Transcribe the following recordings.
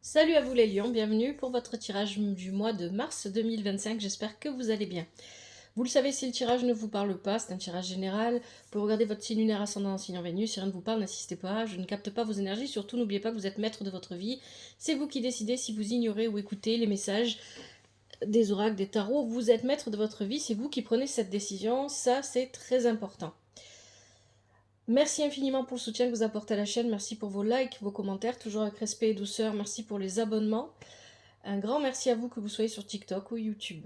Salut à vous les lions, bienvenue pour votre tirage du mois de mars 2025, j'espère que vous allez bien. Vous le savez, si le tirage ne vous parle pas, c'est un tirage général, vous pouvez regarder votre signe lunaire ascendant en signe en Vénus, si rien ne vous parle, n'insistez pas, je ne capte pas vos énergies, surtout n'oubliez pas que vous êtes maître de votre vie, c'est vous qui décidez si vous ignorez ou écoutez les messages des oracles, des tarots, vous êtes maître de votre vie, c'est vous qui prenez cette décision, ça c'est très important. Merci infiniment pour le soutien que vous apportez à la chaîne, merci pour vos likes, vos commentaires, toujours avec respect et douceur, merci pour les abonnements. Un grand merci à vous que vous soyez sur TikTok ou YouTube.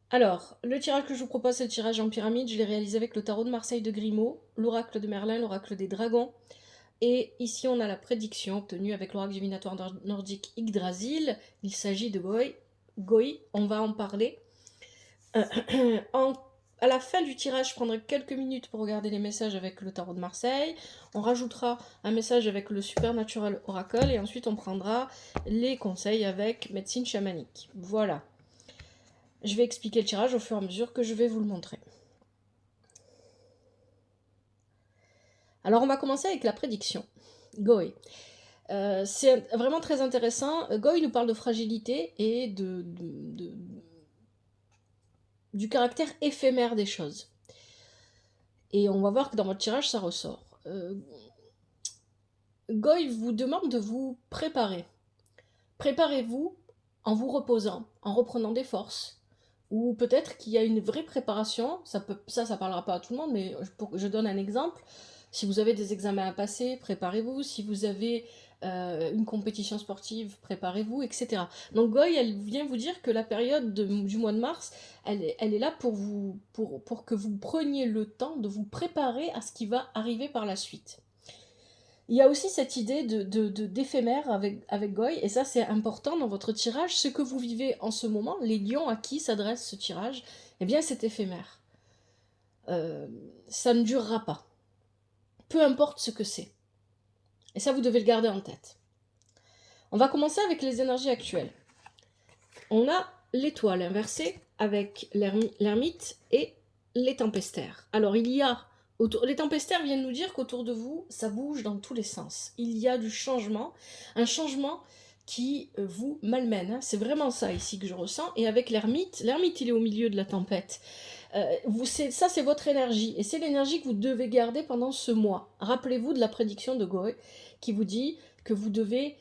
Alors, le tirage que je vous propose, c'est le tirage en pyramide. Je l'ai réalisé avec le tarot de Marseille de Grimaud, l'oracle de Merlin, l'oracle des dragons. Et ici, on a la prédiction obtenue avec l'oracle divinatoire nordique Yggdrasil. Il s'agit de Goi, on va en parler. À la fin du tirage, je prendrai quelques minutes pour regarder les messages avec le tarot de Marseille. On rajoutera un message avec le Supernatural Oracle et ensuite on prendra les conseils avec médecine chamanique. Voilà. Je vais expliquer le tirage au fur et à mesure que je vais vous le montrer. Alors on va commencer avec la prédiction. Goi. C'est vraiment très intéressant. Goi nous parle de fragilité et du caractère éphémère des choses. Et on va voir que dans votre tirage, ça ressort. Goi vous demande de vous préparer. Préparez-vous en vous reposant, en reprenant des forces. Ou peut-être qu'il y a une vraie préparation, ça parlera pas à tout le monde, mais je donne un exemple. Si vous avez des examens à passer, préparez-vous. Si vous avez une compétition sportive, préparez-vous, etc. Donc Goy, elle vient vous dire que la période du mois de mars, elle est là pour que vous preniez le temps de vous préparer à ce qui va arriver par la suite. Il y a aussi cette idée d'éphémère avec Goy, et ça c'est important dans votre tirage. Ce que vous vivez en ce moment, les lions à qui s'adresse ce tirage, eh bien c'est éphémère. Ça ne durera pas. Peu importe ce que c'est. Et ça vous devez le garder en tête. On va commencer avec les énergies actuelles. On a l'étoile inversée avec l'ermite et les tempestaires. Alors il y a les tempestaires viennent nous dire qu'autour de vous, ça bouge dans tous les sens. Il y a du changement, un changement qui vous malmène. Hein. C'est vraiment ça ici que je ressens. Et avec l'ermite il est au milieu de la tempête. Ça, c'est votre énergie. Et c'est l'énergie que vous devez garder pendant ce mois. Rappelez-vous de la prédiction de Goy qui vous dit que vous devez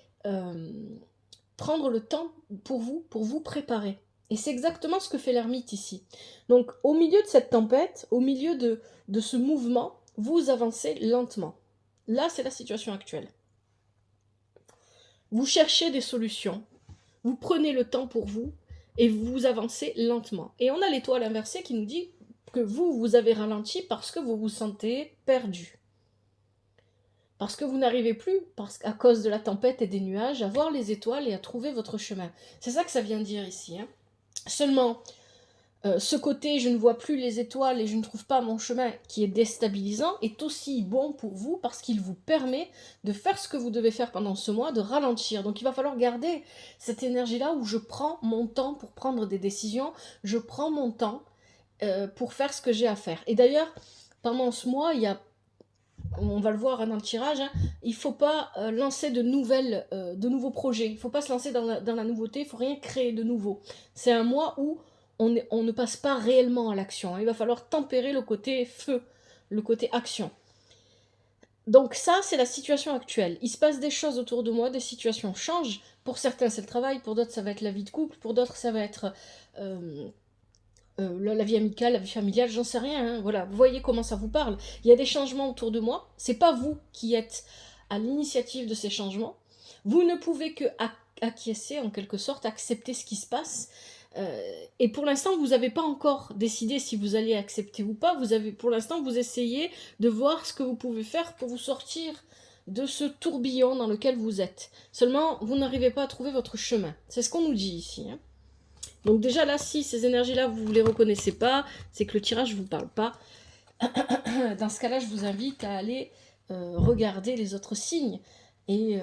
prendre le temps pour vous préparer. Et c'est exactement ce que fait l'ermite ici. Donc, au milieu de cette tempête, au milieu de ce mouvement, vous avancez lentement. Là, c'est la situation actuelle. Vous cherchez des solutions, vous prenez le temps pour vous, et vous avancez lentement. Et on a l'étoile inversée qui nous dit que vous avez ralenti parce que vous vous sentez perdu. Parce que vous n'arrivez plus, à cause de la tempête et des nuages, à voir les étoiles et à trouver votre chemin. C'est ça que ça vient dire ici. Hein. Seulement, ce côté je ne vois plus les étoiles et je ne trouve pas mon chemin qui est déstabilisant est aussi bon pour vous parce qu'il vous permet de faire ce que vous devez faire pendant ce mois, de ralentir. Donc il va falloir garder cette énergie-là où je prends mon temps pour prendre des décisions, je prends mon temps pour faire ce que j'ai à faire. Et d'ailleurs, pendant ce mois, il y a on va le voir hein, dans le tirage, hein, il ne faut pas lancer de nouveaux projets. Il ne faut pas se lancer dans la nouveauté, il ne faut rien créer de nouveau. C'est un mois où on ne passe pas réellement à l'action. Hein. Il va falloir tempérer le côté feu, le côté action. Donc ça, c'est la situation actuelle. Il se passe des choses autour de moi, des situations changent. Pour certains, c'est le travail, pour d'autres, ça va être la vie de couple, pour d'autres, ça va être la vie amicale, la vie familiale, j'en sais rien. Hein, voilà, vous voyez comment ça vous parle. Il y a des changements autour de moi. C'est pas vous qui êtes à l'initiative de ces changements. Vous ne pouvez que acquiescer, en quelque sorte, accepter ce qui se passe. Et pour l'instant, vous n'avez pas encore décidé si vous allez accepter ou pas. Pour l'instant, vous essayez de voir ce que vous pouvez faire pour vous sortir de ce tourbillon dans lequel vous êtes. Seulement, vous n'arrivez pas à trouver votre chemin. C'est ce qu'on nous dit ici. Hein. Donc déjà là, si ces énergies-là, vous ne les reconnaissez pas, c'est que le tirage ne vous parle pas. Dans ce cas-là, je vous invite à aller regarder les autres signes. Et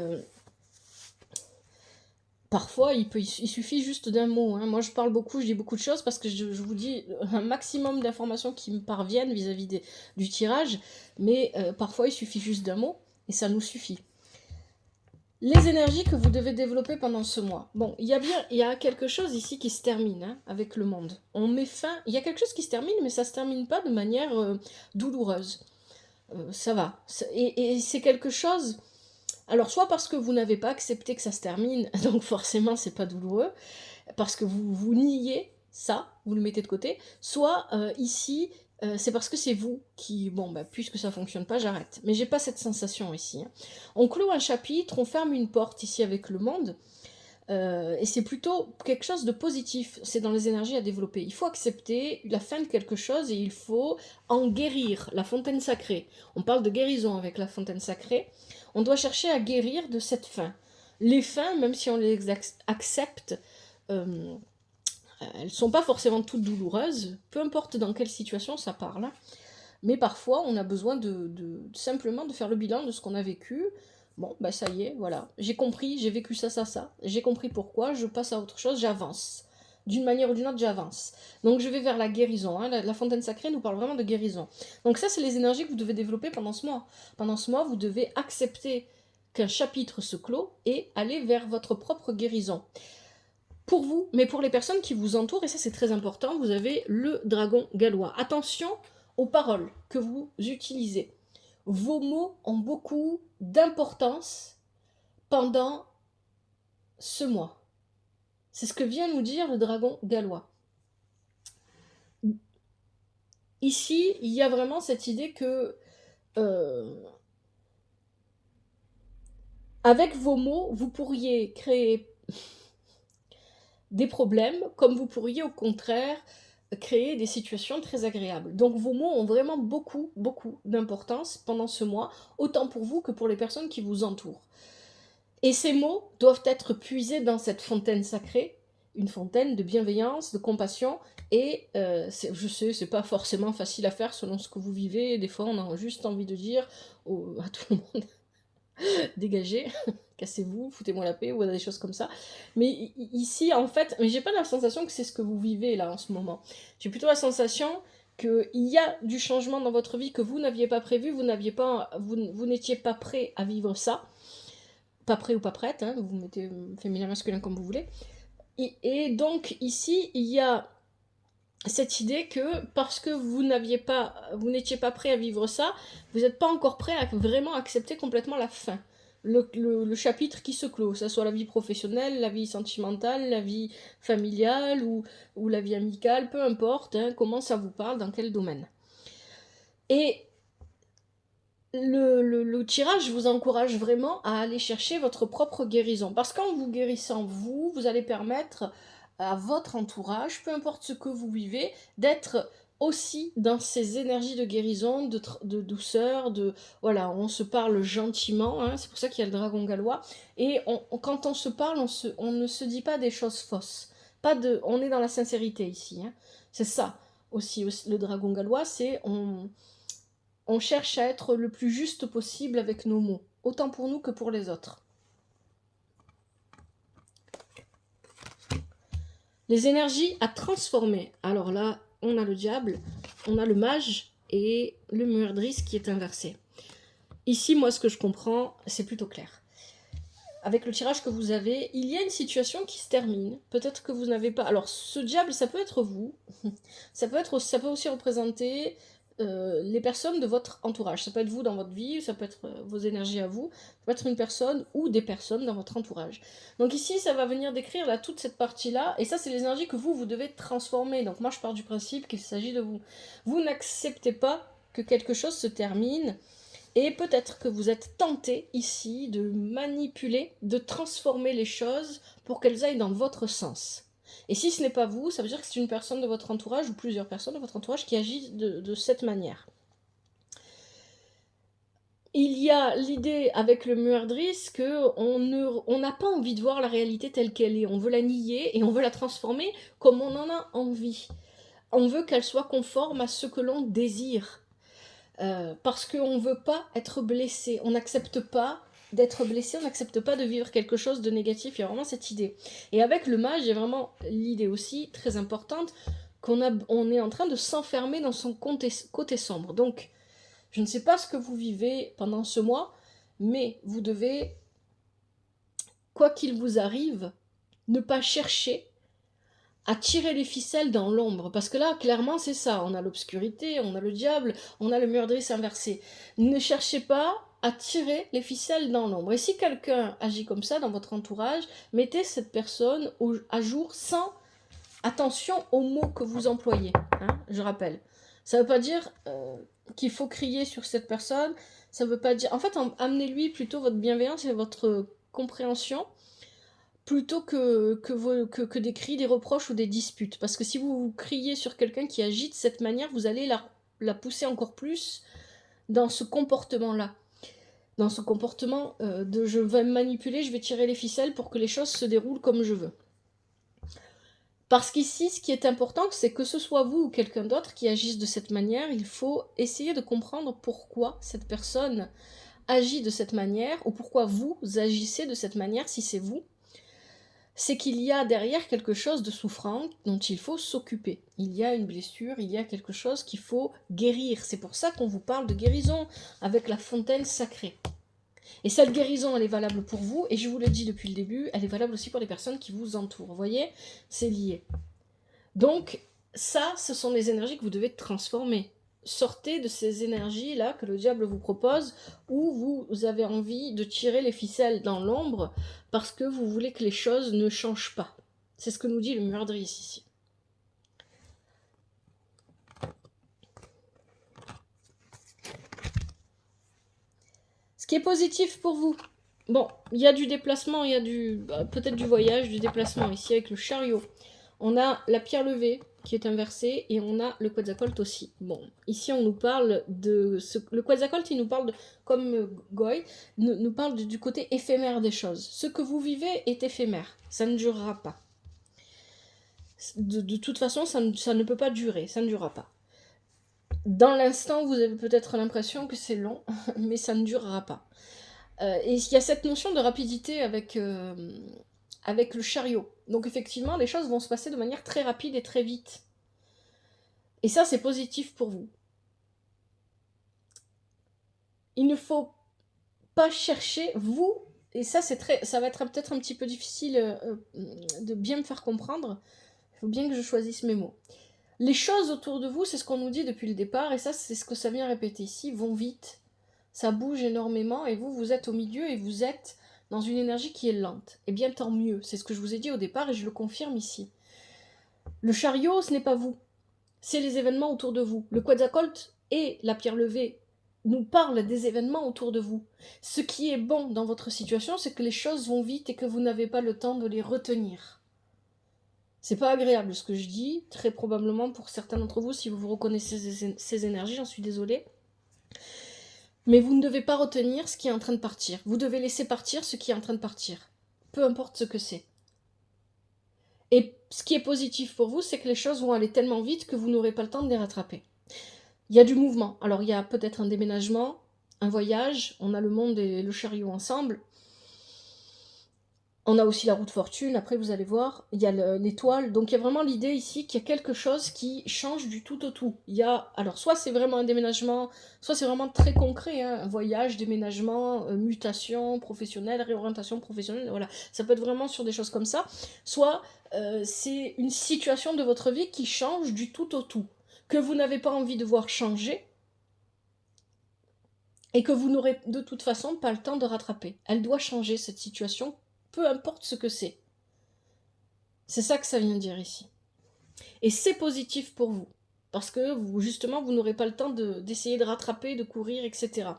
parfois, il suffit juste d'un mot. Hein. Moi, je parle beaucoup, je dis beaucoup de choses parce que je vous dis un maximum d'informations qui me parviennent vis-à-vis du tirage. Mais parfois, il suffit juste d'un mot et ça nous suffit. Les énergies que vous devez développer pendant ce mois. Bon, il y a quelque chose ici qui se termine hein, avec le monde. On met fin, il y a quelque chose qui se termine, mais ça se termine pas de manière douloureuse. Ça va. Et c'est quelque chose. Alors, soit parce que vous n'avez pas accepté que ça se termine, donc forcément c'est pas douloureux, parce que vous niez ça, vous le mettez de côté, soit ici, c'est parce que c'est vous qui, bon, bah, puisque ça fonctionne pas, j'arrête. Mais j'ai pas cette sensation ici. Hein. On clôt un chapitre, on ferme une porte ici avec le monde, et c'est plutôt quelque chose de positif, c'est dans les énergies à développer. Il faut accepter la fin de quelque chose et il faut en guérir, la fontaine sacrée. On parle de guérison avec la fontaine sacrée. On doit chercher à guérir de cette fin. Les fins, même si on les accepte, elles ne sont pas forcément toutes douloureuses, peu importe dans quelle situation ça parle. Mais parfois, on a besoin simplement de faire le bilan de ce qu'on a vécu. Bon, bah ça y est, voilà. J'ai compris, j'ai vécu ça. J'ai compris pourquoi, je passe à autre chose, j'avance. D'une manière ou d'une autre, j'avance. Donc je vais vers la guérison. Hein. La fontaine sacrée nous parle vraiment de guérison. Donc ça, c'est les énergies que vous devez développer pendant ce mois. Pendant ce mois, vous devez accepter qu'un chapitre se clôt et aller vers votre propre guérison. Pour vous, mais pour les personnes qui vous entourent, et ça c'est très important, vous avez le dragon gallois. Attention aux paroles que vous utilisez. Vos mots ont beaucoup d'importance pendant ce mois. C'est ce que vient nous dire le dragon gallois. Ici, il y a vraiment cette idée que avec vos mots, vous pourriez créer des problèmes, comme vous pourriez au contraire créer des situations très agréables. Donc vos mots ont vraiment beaucoup d'importance pendant ce mois, autant pour vous que pour les personnes qui vous entourent. Et ces mots doivent être puisés dans cette fontaine sacrée, une fontaine de bienveillance, de compassion, et je sais, c'est pas forcément facile à faire selon ce que vous vivez, des fois on a juste envie de dire à tout le monde, dégagez, cassez-vous, foutez-moi la paix, ou des choses comme ça. Mais ici, en fait, mais j'ai pas la sensation que c'est ce que vous vivez là en ce moment. J'ai plutôt la sensation qu'il y a du changement dans votre vie que vous n'aviez pas prévu, vous n'étiez pas prêt à vivre ça. Pas prêt ou pas prête, hein, vous mettez féminin masculin comme vous voulez. Et donc ici, il y a cette idée que parce que vous n'étiez pas prêt à vivre ça, vous n'êtes pas encore prêt à vraiment accepter complètement la fin. Le chapitre qui se clôt, que ce soit la vie professionnelle, la vie sentimentale, la vie familiale ou la vie amicale, peu importe, hein, comment ça vous parle, dans quel domaine. Et le tirage vous encourage vraiment à aller chercher votre propre guérison. Parce qu'en vous guérissant, vous allez permettre à votre entourage, peu importe ce que vous vivez, d'être aussi dans ces énergies de guérison, de douceur, voilà, on se parle gentiment, hein, c'est pour ça qu'il y a le dragon gallois, et quand on se parle, on ne se dit pas des choses fausses. On est dans la sincérité ici, hein. C'est ça aussi, le dragon gallois, c'est on cherche à être le plus juste possible avec nos mots, autant pour nous que pour les autres. Les énergies à transformer. Alors là, on a le diable, on a le mage et le meurtrice qui est inversé. Ici, moi, ce que je comprends, c'est plutôt clair. Avec le tirage que vous avez, il y a une situation qui se termine. Peut-être que vous n'avez pas... Alors, ce diable, ça peut être vous. Ça peut aussi représenter les personnes de votre entourage. Ça peut être vous dans votre vie, ça peut être vos énergies à vous, ça peut être une personne ou des personnes dans votre entourage. Donc ici, ça va venir décrire là, toute cette partie-là, et ça, c'est les énergies que vous devez transformer. Donc moi, je pars du principe qu'il s'agit de vous. Vous n'acceptez pas que quelque chose se termine, et peut-être que vous êtes tenté ici de manipuler, de transformer les choses pour qu'elles aillent dans votre sens. Et si ce n'est pas vous, ça veut dire que c'est une personne de votre entourage ou plusieurs personnes de votre entourage qui agissent de cette manière. Il y a l'idée avec le meurtrice qu'on n'a pas envie de voir la réalité telle qu'elle est. On veut la nier et on veut la transformer comme on en a envie. On veut qu'elle soit conforme à ce que l'on désire. Parce qu'on ne veut pas être blessé. On n'accepte pas d'être blessé, on n'accepte pas de vivre quelque chose de négatif, il y a vraiment cette idée. Et avec le mage, il y a vraiment l'idée aussi, très importante, on est en train de s'enfermer dans son côté sombre. Donc, je ne sais pas ce que vous vivez pendant ce mois, mais vous devez quoi qu'il vous arrive, ne pas chercher à tirer les ficelles dans l'ombre. Parce que là, clairement, c'est ça. On a l'obscurité, on a le diable, on a le meurtrier inversé. Ne cherchez pas à tirer les ficelles dans l'ombre. Et si quelqu'un agit comme ça dans votre entourage, mettez cette personne à jour sans attention aux mots que vous employez. Hein, je rappelle. Ça ne veut pas dire qu'il faut crier sur cette personne. Ça veut pas dire... En fait, amenez-lui plutôt votre bienveillance et votre compréhension plutôt que des cris, des reproches ou des disputes. Parce que si vous criez sur quelqu'un qui agit de cette manière, vous allez la pousser encore plus dans ce comportement-là. Dans ce comportement de je vais manipuler, je vais tirer les ficelles pour que les choses se déroulent comme je veux. Parce qu'ici, ce qui est important, c'est que ce soit vous ou quelqu'un d'autre qui agisse de cette manière, il faut essayer de comprendre pourquoi cette personne agit de cette manière, ou pourquoi vous agissez de cette manière si c'est vous. C'est qu'il y a derrière quelque chose de souffrant dont il faut s'occuper. Il y a une blessure, il y a quelque chose qu'il faut guérir. C'est pour ça qu'on vous parle de guérison avec la fontaine sacrée. Et cette guérison, elle est valable pour vous, et je vous le dis depuis le début, elle est valable aussi pour les personnes qui vous entourent. Vous voyez, c'est lié. Donc, ça, ce sont les énergies que vous devez transformer. Sortez de ces énergies-là que le diable vous propose, où vous avez envie de tirer les ficelles dans l'ombre parce que vous voulez que les choses ne changent pas. C'est ce que nous dit le meurtrier ici. Ce qui est positif pour vous. Bon, il y a du déplacement, il y a peut-être du voyage, du déplacement ici avec le chariot. On a la pierre levée qui est inversée et on a le Quetzalcoatl aussi. Bon, ici on nous parle de... Le Quetzalcoatl, il nous parle, comme Goy, nous parle du côté éphémère des choses. Ce que vous vivez est éphémère, ça ne durera pas. De toute façon, ça ne peut pas durer, ça ne durera pas. Dans l'instant, vous avez peut-être l'impression que c'est long, mais ça ne durera pas. Et il y a cette notion de rapidité avec le chariot. Donc effectivement, les choses vont se passer de manière très rapide et très vite. Et ça, c'est positif pour vous. Il ne faut pas chercher, vous, et ça, ça va être peut-être un petit peu difficile de bien me faire comprendre, il faut bien que je choisisse mes mots. Les choses autour de vous, c'est ce qu'on nous dit depuis le départ, et ça, c'est ce que ça vient répéter ici, vont vite. Ça bouge énormément, et vous êtes au milieu, et vous êtes dans une énergie qui est lente. Eh bien, tant mieux, c'est ce que je vous ai dit au départ, et je le confirme ici. Le chariot, ce n'est pas vous. C'est les événements autour de vous. Le Quetzalcoatl et la pierre levée nous parlent des événements autour de vous. Ce qui est bon dans votre situation, c'est que les choses vont vite et que vous n'avez pas le temps de les retenir. C'est pas agréable ce que je dis, très probablement pour certains d'entre vous, si vous reconnaissez ces énergies, j'en suis désolée. Mais vous ne devez pas retenir ce qui est en train de partir. Vous devez laisser partir ce qui est en train de partir. Peu importe ce que c'est. Et ce qui est positif pour vous, c'est que les choses vont aller tellement vite que vous n'aurez pas le temps de les rattraper. Il y a du mouvement. Alors il y a peut-être un déménagement, un voyage, on a le monde et le chariot ensemble. On a aussi la roue de fortune, après vous allez voir, il y a l'étoile. Donc il y a vraiment l'idée ici qu'il y a quelque chose qui change du tout au tout. Il y a, alors soit c'est vraiment un déménagement, soit c'est vraiment très concret, hein, un voyage, déménagement, mutation professionnelle, réorientation professionnelle, voilà. Ça peut être vraiment sur des choses comme ça. Soit c'est une situation de votre vie qui change du tout au tout, que vous n'avez pas envie de voir changer, et que vous n'aurez de toute façon pas le temps de rattraper. Elle doit changer cette situation, peu importe ce que c'est. C'est ça que ça vient dire ici. Et c'est positif pour vous, parce que vous, justement, vous n'aurez pas le temps d'essayer de rattraper, de courir, etc.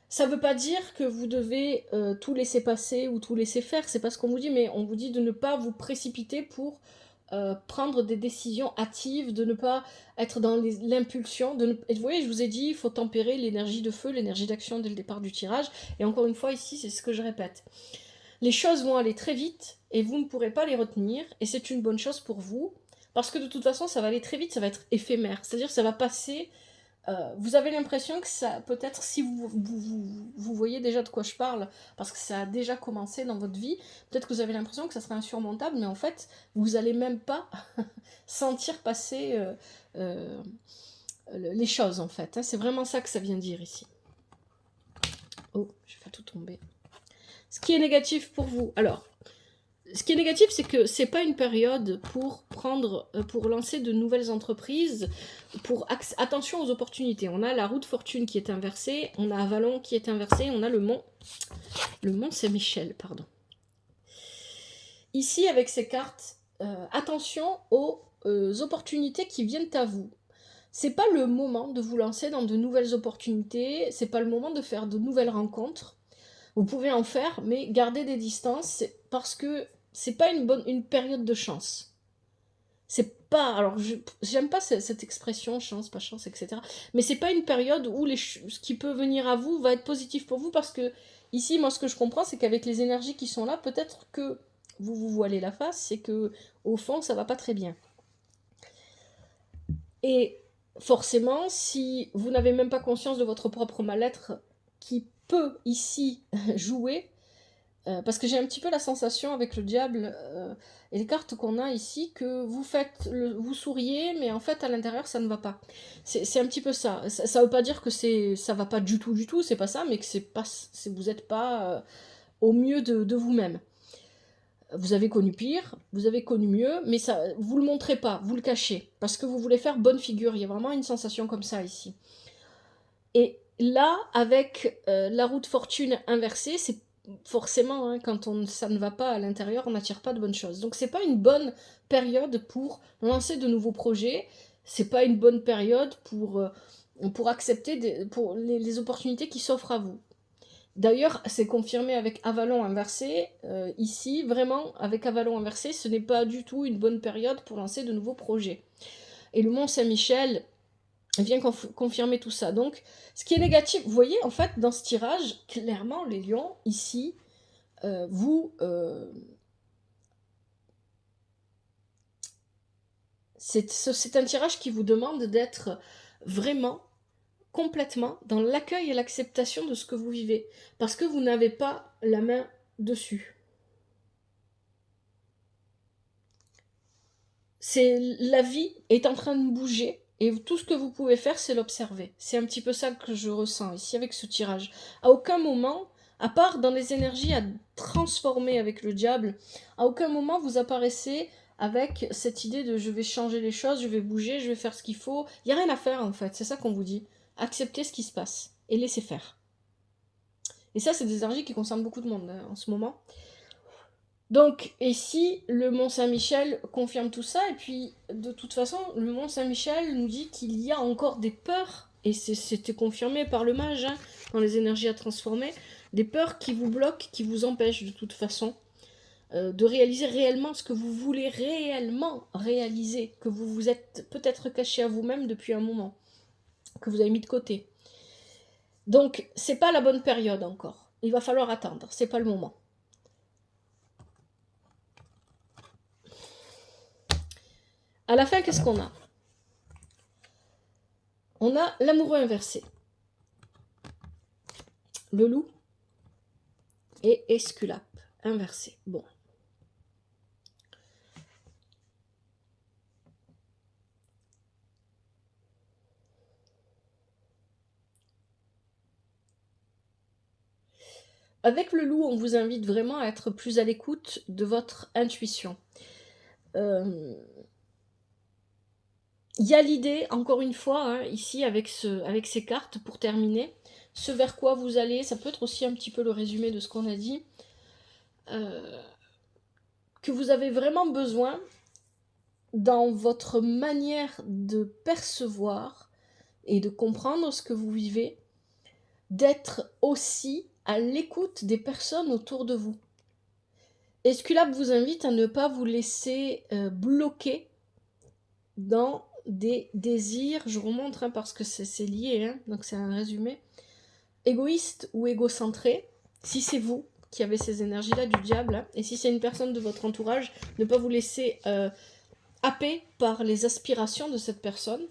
Ça ne veut pas dire que vous devez tout laisser passer ou tout laisser faire, c'est pas ce qu'on vous dit, mais on vous dit de ne pas vous précipiter pour prendre des décisions hâtives, de ne pas être dans l'impulsion. Et vous voyez, je vous ai dit, il faut tempérer l'énergie de feu, l'énergie d'action dès le départ du tirage. Et encore une fois, ici, c'est ce que je répète. Les choses vont aller très vite et vous ne pourrez pas les retenir. Et c'est une bonne chose pour vous, parce que de toute façon, ça va aller très vite, ça va être éphémère. C'est-à-dire ça va passer... vous avez l'impression que ça, peut-être, si vous voyez déjà de quoi je parle, parce que ça a déjà commencé dans votre vie, peut-être que vous avez l'impression que ça serait insurmontable, mais en fait, vous n'allez même pas sentir passer les choses, en fait. C'est vraiment ça que ça vient dire ici. Oh, je vais faire tout tomber. Ce qui est négatif pour vous. Alors, ce qui est négatif, c'est que c'est pas une période pour lancer de nouvelles entreprises, attention aux opportunités. On a la roue de fortune qui est inversée, on a Avalon qui est inversé, on a le mont Saint-Michel, pardon. Ici, avec ces cartes, attention aux opportunités qui viennent à vous. C'est pas le moment de vous lancer dans de nouvelles opportunités, c'est pas le moment de faire de nouvelles rencontres. Vous pouvez en faire, mais gardez des distances, parce que c'est pas une période de chance. C'est pas, alors j'aime pas cette expression chance, pas chance, etc. Mais c'est pas une période où ce qui peut venir à vous va être positif pour vous, parce que ici, moi, ce que je comprends, c'est qu'avec les énergies qui sont là, peut-être que vous vous voilez la face, c'est que au fond, ça va pas très bien. Et forcément, si vous n'avez même pas conscience de votre propre mal-être qui peut ici jouer, parce que j'ai un petit peu la sensation avec le diable et les cartes qu'on a ici que vous souriez, mais en fait à l'intérieur ça ne va pas. C'est un petit peu ça. Ça veut pas dire que ça va pas du tout, c'est pas ça, mais que vous n'êtes pas au mieux de vous-même. Vous avez connu pire, vous avez connu mieux, mais ça, vous le montrez pas, vous le cachez, parce que vous voulez faire bonne figure. Il y a vraiment une sensation comme ça ici. Et là, avec la roue de fortune inversée, c'est forcément, hein, quand ça ne va pas à l'intérieur, on n'attire pas de bonnes choses. Donc c'est pas une bonne période pour lancer de nouveaux projets, c'est pas une bonne période pour accepter pour les opportunités qui s'offrent à vous. D'ailleurs, c'est confirmé avec Avalon inversé. Ici, vraiment, avec Avalon inversé, ce n'est pas du tout une bonne période pour lancer de nouveaux projets. Et le Mont Saint-Michel vient confirmer tout ça. Donc, ce qui est négatif, vous voyez, en fait, dans ce tirage, clairement, les lions, ici, c'est un tirage qui vous demande d'être vraiment complètement dans l'accueil et l'acceptation de ce que vous vivez, parce que vous n'avez pas la main dessus. La vie est en train de bouger, et tout ce que vous pouvez faire, c'est l'observer. C'est un petit peu ça que je ressens ici avec ce tirage. À aucun moment, à part dans les énergies à transformer avec le diable, à aucun moment vous apparaissez avec cette idée de je vais changer les choses, je vais bouger, je vais faire ce qu'il faut. Il n'y a rien à faire en fait, c'est ça qu'on vous dit. Acceptez ce qui se passe et laissez faire. Et ça, c'est des énergies qui concernent beaucoup de monde hein, en ce moment. Donc, ici, le Mont Saint-Michel confirme tout ça, et puis, de toute façon, le Mont Saint-Michel nous dit qu'il y a encore des peurs, et c'était confirmé par le mage, hein, dans les énergies à transformer, des peurs qui vous bloquent, qui vous empêchent de toute façon de réaliser réellement ce que vous voulez réellement réaliser, que vous vous êtes peut-être caché à vous-même depuis un moment, que vous avez mis de côté. Donc, c'est pas la bonne période encore. Il va falloir attendre, c'est pas le moment. À la fin, qu'est-ce qu'on a? On a l'amoureux inversé, le loup et Esculape inversé. Bon. Avec le loup, on vous invite vraiment à être plus à l'écoute de votre intuition. Il y a l'idée, encore une fois, hein, ici, avec ces cartes, pour terminer, ce vers quoi vous allez, ça peut être aussi un petit peu le résumé de ce qu'on a dit, que vous avez vraiment besoin, dans votre manière de percevoir et de comprendre ce que vous vivez, d'être aussi à l'écoute des personnes autour de vous. Esculape vous invite à ne pas vous laisser bloquer dans des désirs, je vous montre hein, parce que c'est lié, hein, donc c'est un résumé, égoïste ou égocentré, si c'est vous qui avez ces énergies-là du diable, hein, et si c'est une personne de votre entourage, ne pas vous laisser happer par les aspirations de cette personne.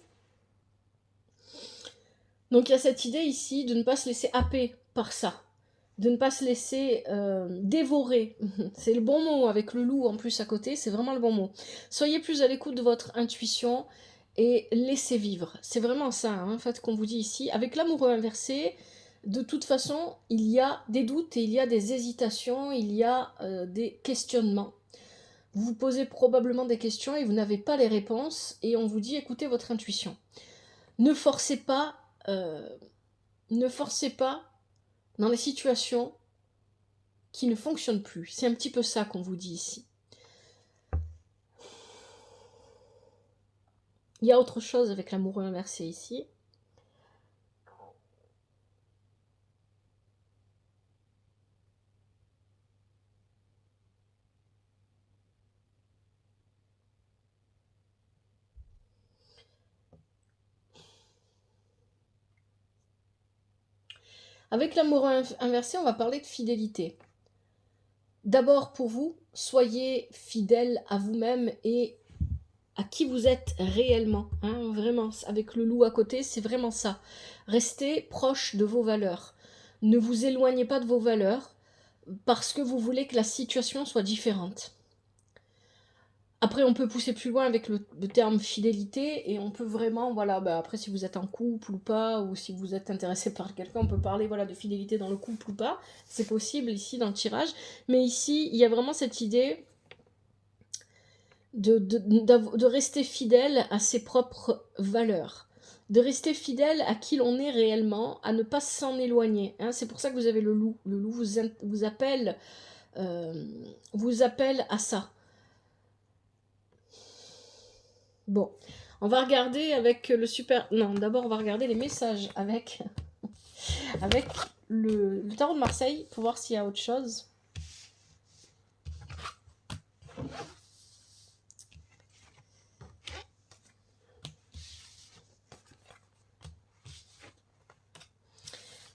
Donc il y a cette idée ici de ne pas se laisser happer par ça, de ne pas se laisser dévorer. C'est le bon mot, avec le loup en plus à côté, c'est vraiment le bon mot. Soyez plus à l'écoute de votre intuition et laissez vivre. C'est vraiment ça, hein, en fait, qu'on vous dit ici. Avec l'amoureux inversé, De toute façon, il y a des doutes et il y a des hésitations, il y a des questionnements. Vous vous posez probablement des questions et vous n'avez pas les réponses et on vous dit écoutez votre intuition. Ne forcez pas, ne forcez pas dans les situations qui ne fonctionnent plus. C'est un petit peu ça qu'on vous dit ici. Il y a autre chose avec l'amoureux inversé ici. Avec l'amoureux inversé, on va parler de fidélité. D'abord pour vous, soyez fidèle à vous-même et à qui vous êtes réellement. Hein, vraiment, avec le loup à côté, c'est vraiment ça. Restez proche de vos valeurs. Ne vous éloignez pas de vos valeurs parce que vous voulez que la situation soit différente. Après, on peut pousser plus loin avec le terme fidélité et on peut vraiment, voilà, après si vous êtes en couple ou pas, ou si vous êtes intéressé par quelqu'un, on peut parler voilà, de fidélité dans le couple ou pas. C'est possible ici dans le tirage. Mais ici, il y a vraiment cette idée de rester fidèle à ses propres valeurs, de rester fidèle à qui l'on est réellement, à ne pas s'en éloigner. Hein. C'est pour ça que vous avez le loup. Le loup vous appelle à ça. Bon, on va regarder avec le super... Non, d'abord on va regarder les messages avec le tarot de Marseille pour voir s'il y a autre chose.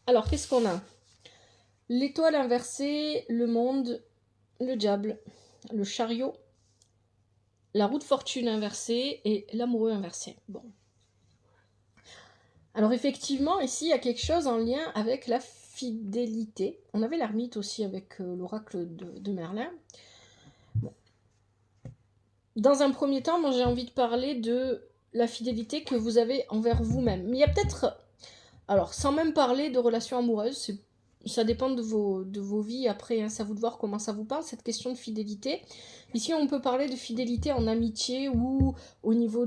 Alors, qu'est-ce qu'on a? L'étoile inversée, le monde, le diable, le chariot, la roue de fortune inversée et l'amoureux inversé. Bon. Alors effectivement, ici, il y a quelque chose en lien avec la fidélité. On avait l'ermite aussi avec l'oracle de Merlin. Bon. Dans un premier temps, moi j'ai envie de parler de la fidélité que vous avez envers vous-même. Mais il y a peut-être... Alors, sans même parler de relations amoureuses, ça dépend de vos vies après, hein, c'est à vous de voir comment ça vous parle, cette question de fidélité. Ici, on peut parler de fidélité en amitié ou au niveau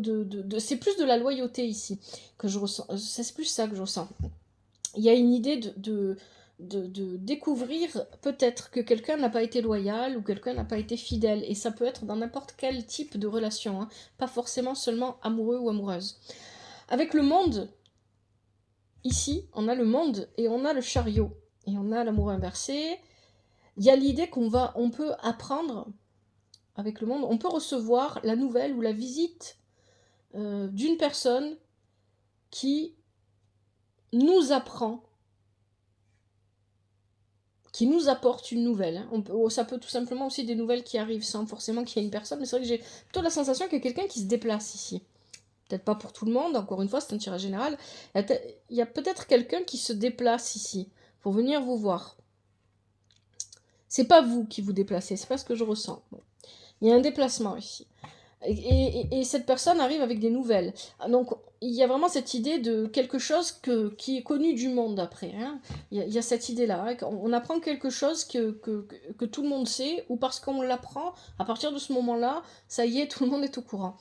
c'est plus de la loyauté ici que je ressens. C'est plus ça que je ressens. Il y a une idée de découvrir peut-être que quelqu'un n'a pas été loyal ou quelqu'un n'a pas été fidèle. Et ça peut être dans n'importe quel type de relation, hein, pas forcément seulement amoureux ou amoureuse. Avec le monde... Ici, on a le monde et on a le chariot. Et on a l'amour inversé. Il y a l'idée on peut apprendre avec le monde, on peut recevoir la nouvelle ou la visite d'une personne qui nous apprend, qui nous apporte une nouvelle. Hein. Ça peut tout simplement aussi des nouvelles qui arrivent sans forcément qu'il y ait une personne, mais c'est vrai que j'ai plutôt la sensation qu'il y a quelqu'un qui se déplace ici. Peut-être pas pour tout le monde, encore une fois, c'est un tirage général. Il y a peut-être quelqu'un qui se déplace ici, pour venir vous voir. C'est pas vous qui vous déplacez, c'est pas ce que je ressens. Bon. Il y a un déplacement ici. Et cette personne arrive avec des nouvelles. Donc, il y a vraiment cette idée de quelque chose qui est connu du monde après. Hein. Il y a cette idée-là. Hein, on apprend quelque chose que tout le monde sait, ou parce qu'on l'apprend, à partir de ce moment-là, ça y est, tout le monde est au courant.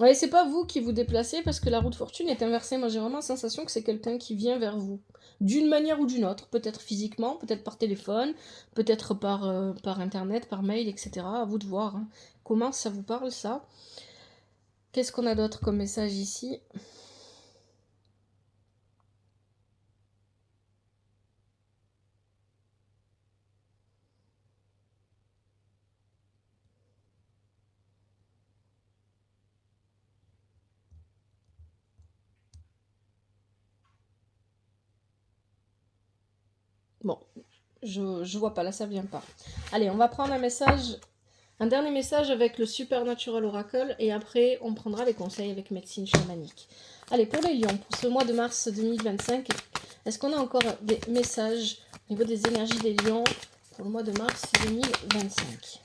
Ouais, c'est pas vous qui vous déplacez parce que la roue de fortune est inversée. Moi, j'ai vraiment la sensation que c'est quelqu'un qui vient vers vous. D'une manière ou d'une autre. Peut-être physiquement, peut-être par téléphone, peut-être par internet, par mail, etc. À vous de voir. Hein. Comment ça vous parle, ça? Qu'est-ce qu'on a d'autre comme message ici? Bon, je vois pas, là ça vient pas. Allez, on va prendre un dernier message avec le Supernatural Oracle et après on prendra les conseils avec médecine chamanique. Allez, pour les lions, pour ce mois de mars 2025, est-ce qu'on a encore des messages au niveau des énergies des lions pour le mois de mars 2025.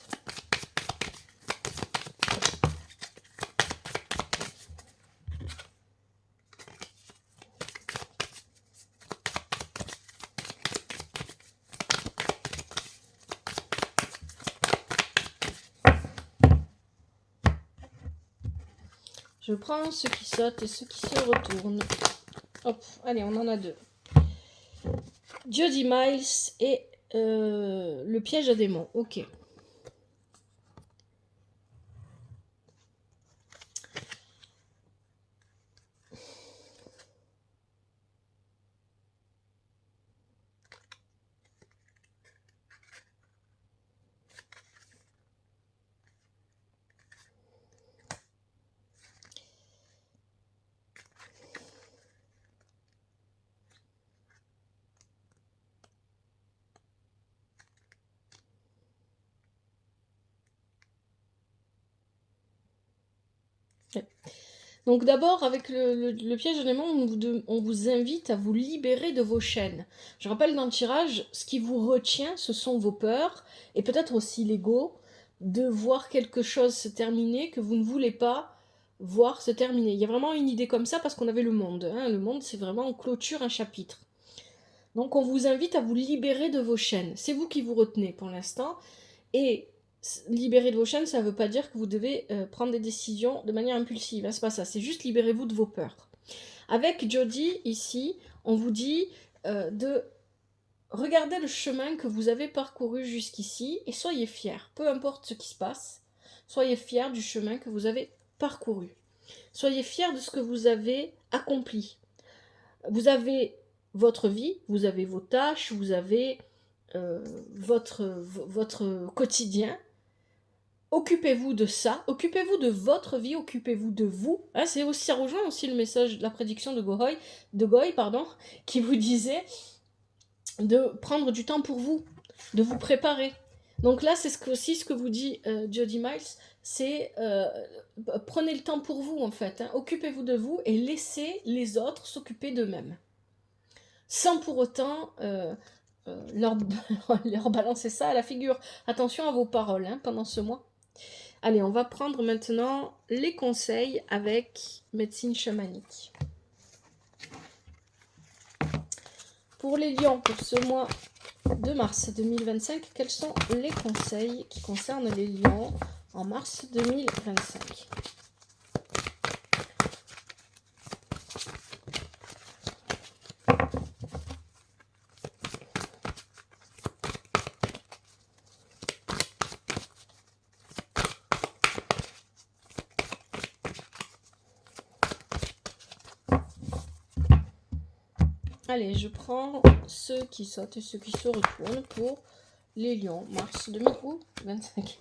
Je prends ceux qui sautent et ceux qui se retournent. Hop, allez, on en a deux. Jody Miles et le piège à démons. Ok. Donc d'abord, avec le piège à démons, on vous invite à vous libérer de vos chaînes. Je rappelle dans le tirage, ce qui vous retient, ce sont vos peurs, et peut-être aussi l'ego, de voir quelque chose se terminer que vous ne voulez pas voir se terminer. Il y a vraiment une idée comme ça parce qu'on avait le monde. Hein. Le monde, c'est vraiment, on clôture un chapitre. Donc on vous invite à vous libérer de vos chaînes. C'est vous qui vous retenez pour l'instant. Et libérer de vos chaînes, ça ne veut pas dire que vous devez prendre des décisions de manière impulsive. Hein, c'est pas ça, c'est juste libérez-vous de vos peurs. Avec Jody, ici, on vous dit de regarder le chemin que vous avez parcouru jusqu'ici et soyez fiers. Peu importe ce qui se passe, soyez fiers du chemin que vous avez parcouru. Soyez fiers de ce que vous avez accompli. Vous votre vie, vous avez vos tâches, vous avez votre quotidien. Occupez-vous de ça, occupez-vous de votre vie, occupez-vous de vous. Hein, c'est aussi, ça rejoint aussi le message de la prédiction de Goy, qui vous disait de prendre du temps pour vous, de vous préparer. Donc là, c'est aussi ce que vous dit Jody Miles, c'est prenez le temps pour vous en fait, hein, occupez-vous de vous et laissez les autres s'occuper d'eux-mêmes. Sans pour autant leur balancer ça à la figure. Attention à vos paroles hein, pendant ce mois. Allez, on va prendre maintenant les conseils avec médecine chamanique. Pour les lions, pour ce mois de mars 2025, quels sont les conseils qui concernent les lions en mars 2025 ? Allez, je prends ceux qui sautent et ceux qui se retournent pour les lions, mars 2025.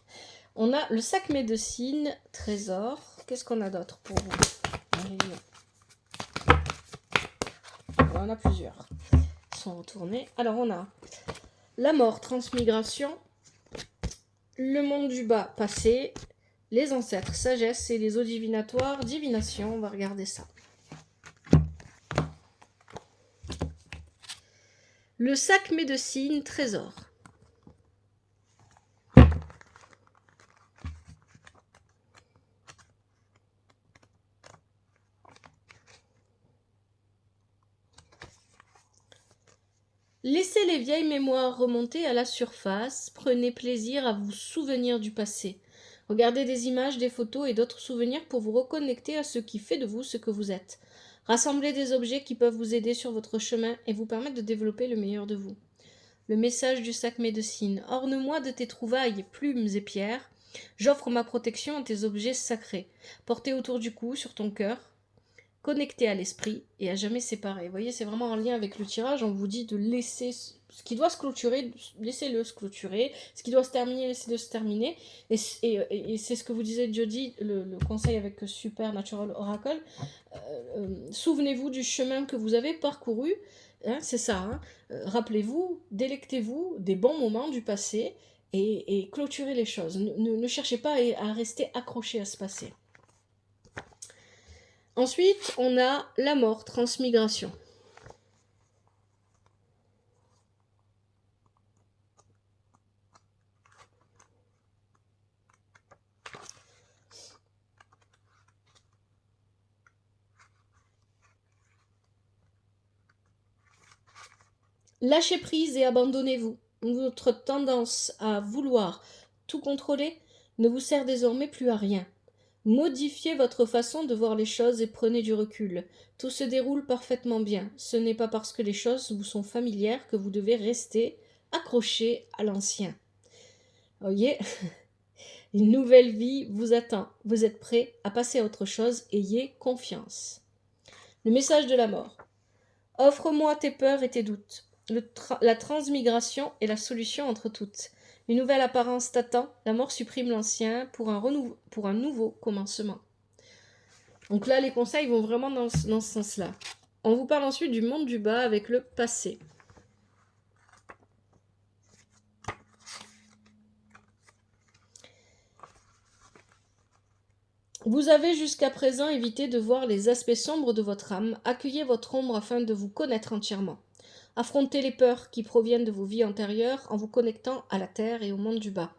On a le sac médecine, trésor. Qu'est-ce qu'on a d'autre pour vous, les lions? On en a plusieurs. Ils sont retournés. Alors, on a la mort, transmigration, le monde du bas, passé, les ancêtres, sagesse et les eaux divinatoires, divination. On va regarder ça. Le sac médecine, trésor. Laissez les vieilles mémoires remonter à la surface, prenez plaisir à vous souvenir du passé. Regardez des images, des photos et d'autres souvenirs pour vous reconnecter à ce qui fait de vous ce que vous êtes. Rassemblez des objets qui peuvent vous aider sur votre chemin et vous permettre de développer le meilleur de vous. Le message du sac médecine. Orne-moi de tes trouvailles, plumes et pierres. J'offre ma protection à tes objets sacrés, portés autour du cou, sur ton cœur, connectés à l'esprit et à jamais séparés. Vous voyez, c'est vraiment en lien avec le tirage. On vous dit de laisser ce qui doit se clôturer, laissez-le se clôturer. Ce qui doit se terminer, laissez-le se terminer. Et c'est ce que vous disait Jody, le conseil avec Supernatural Oracle. Souvenez-vous du chemin que vous avez parcouru. Hein, c'est ça. Hein. Rappelez-vous, délectez-vous des bons moments du passé et clôturez les choses. Ne cherchez pas à rester accroché à ce passé. Ensuite, on a la mort, transmigration. Lâchez prise et abandonnez-vous. Votre tendance à vouloir tout contrôler ne vous sert désormais plus à rien. Modifiez votre façon de voir les choses et prenez du recul. Tout se déroule parfaitement bien. Ce n'est pas parce que les choses vous sont familières que vous devez rester accroché à l'ancien. Voyez, une nouvelle vie vous attend. Vous êtes prêt à passer à autre chose. Ayez confiance. Le message de la mort. Offre-moi tes peurs et tes doutes. La transmigration est la solution entre toutes. Une nouvelle apparence t'attend. La mort supprime l'ancien pour un nouveau commencement. Donc là, les conseils vont vraiment dans ce sens-là. On vous parle ensuite du monde du bas avec le passé. Vous avez jusqu'à présent évité de voir les aspects sombres de votre âme. Accueillez votre ombre afin de vous connaître entièrement. Affrontez les peurs qui proviennent de vos vies antérieures en vous connectant à la terre et au monde du bas.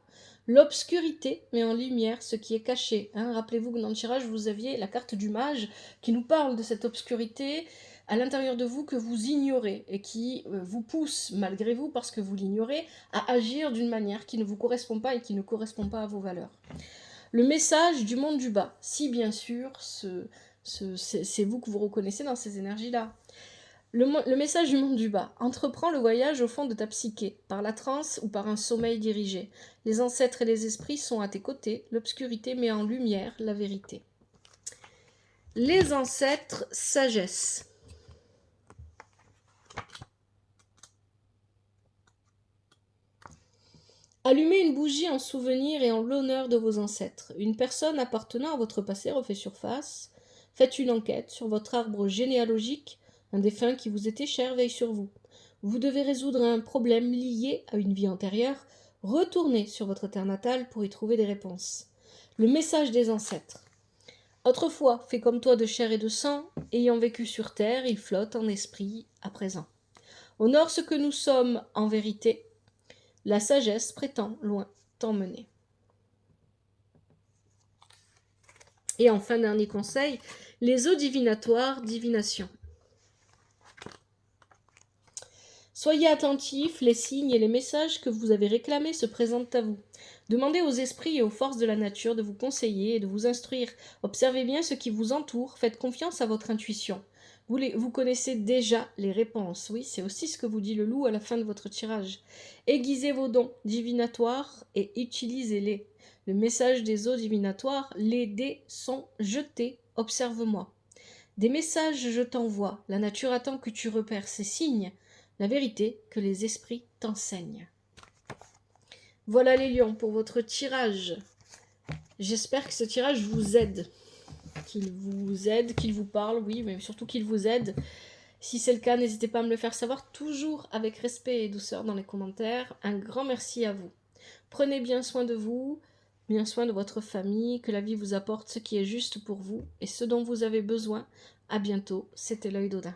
L'obscurité met en lumière ce qui est caché. Rappelez-vous que dans le tirage, vous aviez la carte du mage qui nous parle de cette obscurité à l'intérieur de vous que vous ignorez et qui vous pousse, malgré vous, parce que vous l'ignorez, à agir d'une manière qui ne vous correspond pas et qui ne correspond pas à vos valeurs. Le message du monde du bas, si bien sûr c'est vous que vous reconnaissez dans ces énergies-là. Le message du monde du bas. Entreprends le voyage au fond de ta psyché, par la transe ou par un sommeil dirigé. Les ancêtres et les esprits sont à tes côtés. L'obscurité met en lumière la vérité. Les ancêtres, sagesse. Allumez une bougie en souvenir et en l'honneur de vos ancêtres. Une personne appartenant à votre passé refait surface. Faites une enquête sur votre arbre généalogique. Un défunt qui vous était cher veille sur vous. Vous devez résoudre un problème lié à une vie antérieure. Retournez sur votre terre natale pour y trouver des réponses. Le message des ancêtres. Autrefois, fait comme toi de chair et de sang, ayant vécu sur terre, il flotte en esprit à présent. Honore ce que nous sommes en vérité. La sagesse prétend loin t'emmener. Et enfin, dernier conseil, les eaux divinatoires, divination. Soyez attentifs, les signes et les messages que vous avez réclamés se présentent à vous. Demandez aux esprits et aux forces de la nature de vous conseiller et de vous instruire. Observez bien ce qui vous entoure, faites confiance à votre intuition. Vous connaissez déjà les réponses. Oui, c'est aussi ce que vous dit le loup à la fin de votre tirage. Aiguisez vos dons divinatoires et utilisez-les. Le message des eaux divinatoires, les dés sont jetés, observe-moi. Des messages je t'envoie, la nature attend que tu repères ces signes, la vérité que les esprits t'enseignent. Voilà les lions pour votre tirage. J'espère que ce tirage vous aide. Qu'il vous parle, oui, mais surtout qu'il vous aide. Si c'est le cas, n'hésitez pas à me le faire savoir, toujours avec respect et douceur dans les commentaires. Un grand merci à vous. Prenez bien soin de vous, bien soin de votre famille, que la vie vous apporte ce qui est juste pour vous et ce dont vous avez besoin. À bientôt, c'était l'œil d'Odin.